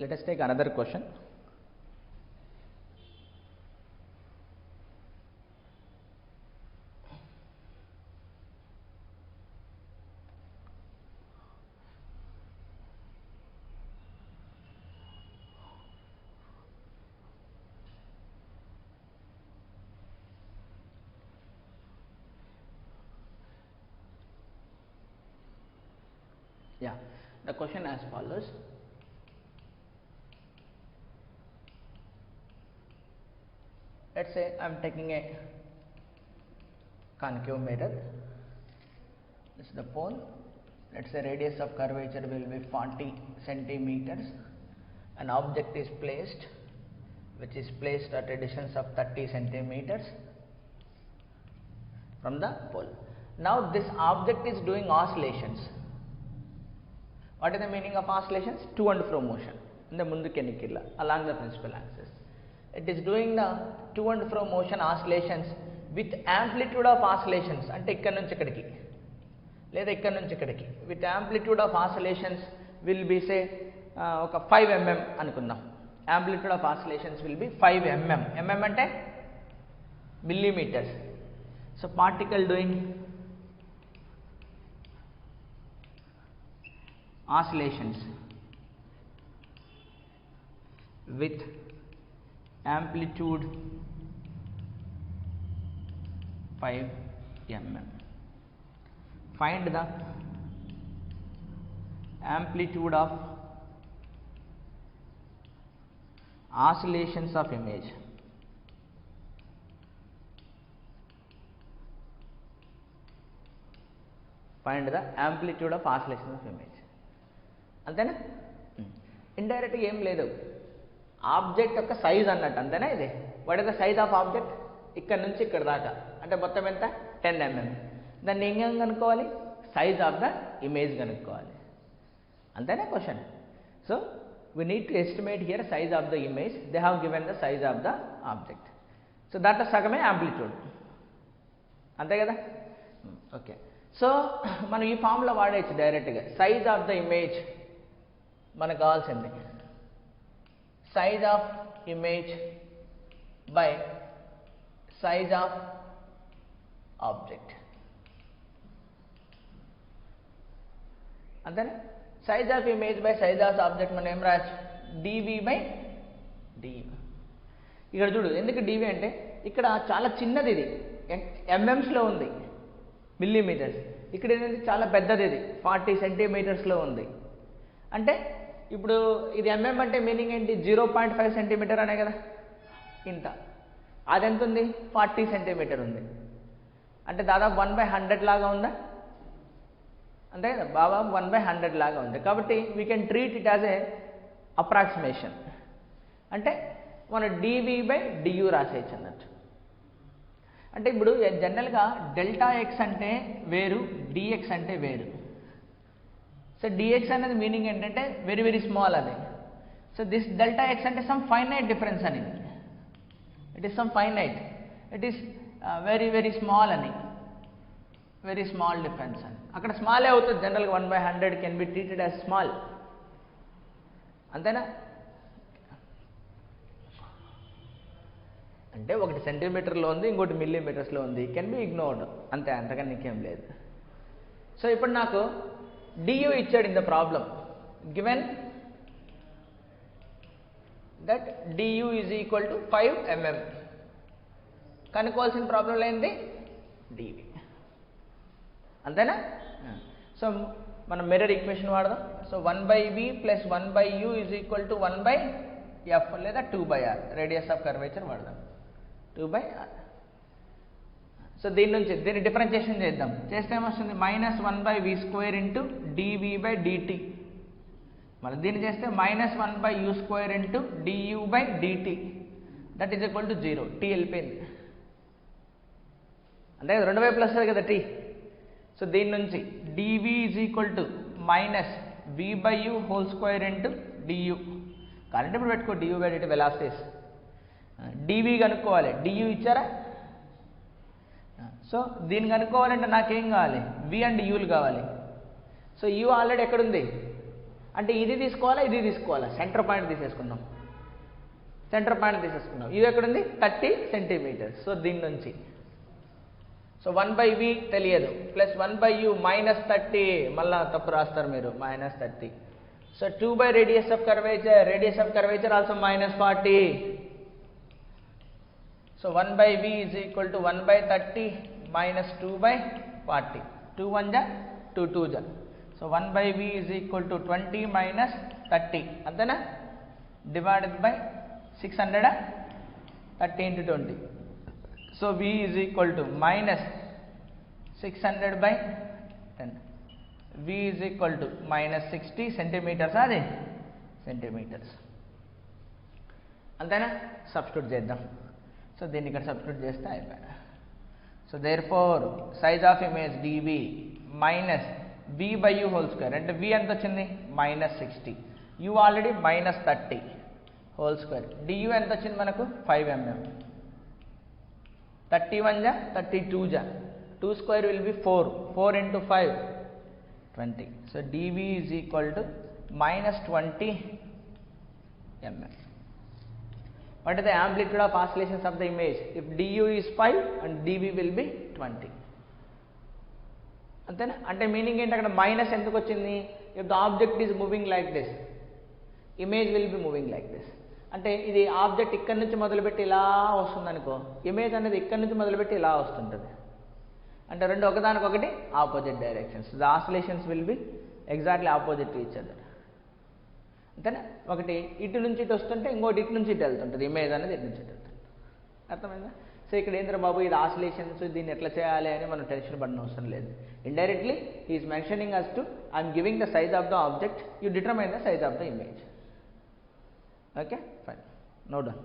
Let us take another question. Yeah, the question as follows. Let's say I am taking a concave mirror. This is the pole. Let's say radius of curvature will be 40 centimeters. An object is placed, which is placed at a distance of 30 centimeters from the pole. Now this object is doing oscillations. What is the meaning of oscillations? To and fro motion in the mundukenikilla along the principal axis. It is doing the to and fro motion oscillations with amplitude of oscillations. అంటే ఇక్కడ నుంచి ఇక్కడికి లేదా ఇక్కడ నుంచి ఇక్కడికి with amplitude of oscillations will be say ఒక 5 mm అనుకుందాం. Amplitude of oscillations will be 5 mm. mm అంటే millimeters. So particle doing oscillations with amplitude 5 mm. Find the amplitude of oscillations of image. Find the amplitude of oscillations of image. అంతేనా? ఇండైరెక్ట్గా ఏం లేదు, object యొక్క size అన్నట్టు. అంతేనా? ఇది what is the size of object? ఇక్కడ నుంచి ఇక్కడ దాకా అంటే మొత్తం ఎంత? 10 mm. దాన్ని ఏం కనుక్కోవాలి? సైజ్ ఆఫ్ ద ఇమేజ్ కనుక్కోవాలి. అంతేనా question? So we need to estimate here size of the image. They have given the size of the object. So that is సగమే amplitude. అంతే కదా? ఓకే. సో మనం ఈ ఫార్ములా వాడేయచ్చు డైరెక్ట్గా. సైజ్ ఆఫ్ ద ఇమేజ్ మనకు కావాల్సింది size of image by size of object. అంతేనా? Size of image by size of object మనం ఏం రాయచ్చు? Dv by du. ఇక్కడ చూడు, ఎందుకు డివి అంటే ఇక్కడ చాలా చిన్నది, ఇది ఎంఎంస్లో ఉంది, మిల్లీమీటర్స్. ఇక్కడ ఏంటంటే చాలా పెద్దది, ఇది 40 సెంటీమీటర్స్లో ఉంది. అంటే ఇప్పుడు ఇది ఎంఎం అంటే మీనింగ్ ఏంటి? 0.5 సెంటీమీటర్ అనే కదా. ఇంత అది ఎంత ఉంది? 40 సెంటీమీటర్ ఉంది. అంటే దాదాపు 1/100 లాగా ఉందా? అంతే కదా, బాబా 1/100 లాగా ఉంది. కాబట్టి we can treat it as a approximation. అంటే మన డివి బై డియు రాసేయచ్చు అన్నట్టు. అంటే ఇప్పుడు జనరల్గా డెల్టా ఎక్స్ అంటే వేరు, డిఎక్స్ అంటే వేరు. సో డిఎక్స్ అనేది మీనింగ్ ఏంటంటే వెరీ వెరీ స్మాల్ అని. సో దిస్ డెల్టా ఎక్స్ అంటే సమ్ ఫైనైట్ డిఫరెన్స్ అని. It is some finite, it is very very small అని, వెరీ స్మాల్ డిఫరెన్స్ అని. అక్కడ స్మాలే అవుతుంది జనరల్గా. 1/100 can be treated as small. అంతేనా? అంటే ఒకటి సెంటీమీటర్లో ఉంది, ఇంకోటి మిల్లీమీటర్స్లో ఉంది, కెన్ బి ఇగ్నోర్డ్. అంతే, అంతకన్నా ఇంకేం లేదు. సో ఇప్పుడు నాకు డియు ఇచ్చాడు in the problem. Given that du is equal to 5 mm. కనుక్కోవాల్సిన ప్రాబ్లంలో ఏంది? డివి. అంతేనా? సో మనం మిర్రర్ ఈక్వేషన్ వాడదాం. So 1/v plus 1/u is equal to 1/f లేదా 2/r. రేడియస్ ఆఫ్ కర్వేచర్ వాడదాం, 2/r. సో దీని నుంచి దీన్ని డిఫరెన్షియేషన్ చేద్దాం. చేస్తే ఏమొస్తుంది? -1/v² into DV by DT. మళ్ళీ దీన్ని చేస్తే -1/u² into d u by d t. That is equal to 0. T వెళ్ళిపోయింది. అంతే కదా, రెండు వైపులు వస్తుంది కదా టీ. సో దీని నుంచి dv is equal to -v/u² into du. కావాలంటే ఇప్పుడు పెట్టుకో du by dt velocities. Dv కనుక్కోవాలి, డియు ఇచ్చారా? సో దీన్ని కనుక్కోవాలంటే నాకేం కావాలి? వి అండ్ యూలు కావాలి. సో యూ ఆల్రెడీ ఎక్కడుంది? అంటే ఇది తీసుకోవాలా, ఇది తీసుకోవాలా? సెంటర్ పాయింట్ తీసేసుకుందాం. సెంటర్ పాయింట్ తీసేసుకున్నాం. ఇవి ఎక్కడుంది? 30 సెంటీమీటర్స్. సో దీని నుంచి సో 1/v తెలియదు, ప్లస్ 1/u -30, మళ్ళా తప్పు రాస్తారు మీరు, -30. So 2 radius of curvature also -40. So 1/v is equal to 1/30 minus 2/40. 2 1 ja 2 2 ja. So 1/v is equal to 20 minus 30, అంతేనా? Divided by 600, 30 into 20. So v is equal to minus 600 by 10. V is equal to minus 60 centimeters, అది centimetres, అంతేనా? Substitute చేద్దాం. So దీన్ని ఇక్కడ substitute చేస్తే అయిపోయా. So therefore size of image dv minus v by u whole square, అంటే v ఎంత వచ్చింది? -60, u already -30 whole square, du ఎంత వచ్చింది మనకు? 5 mm. 31 ja 32 ja, 2 square will be 4, 4 into 5 20. So dv is equal to -20 mm. What is the amplitude of oscillations of the image? If du is 5 and dv will be 20. అంతేనా? అంటే meaning ఏంటి అక్కడ minus ఎందుకు వచ్చింది? If the object is moving like this, image will be moving like this. అంటే ఇది object ఇక్కడ నుంచి మొదలుపెట్టి ఇలా వస్తుంది అనుకో, ఇమేజ్ అనేది ఇక్కడ నుంచి మొదలుపెట్టి ఇలా వస్తుంటుంది. అంటే రెండు ఒకదానికొకటి opposite directions. The oscillations will be exactly opposite to each other. అంతేనా? ఒకటి ఇటు నుంచి ఇటు వస్తుంటే ఇంకోటి ఇటు నుంచి ఇటు వెళ్తుంటుంది, ఇమేజ్ అనేది ఇటు నుంచి ఇటు వెళ్తుంది. అర్థమైందా? సో ఇక్కడ ఏంద్ర బాబు ఇది ఆసిలేషన్స్, దీన్ని ఎట్లా చేయాలి అని మనం టెన్షన్ పడిన అవసరం లేదు. Indirectly he is mentioning us to I'm giving the size of the object, you determine the size of the image. Okay, fine. Now done.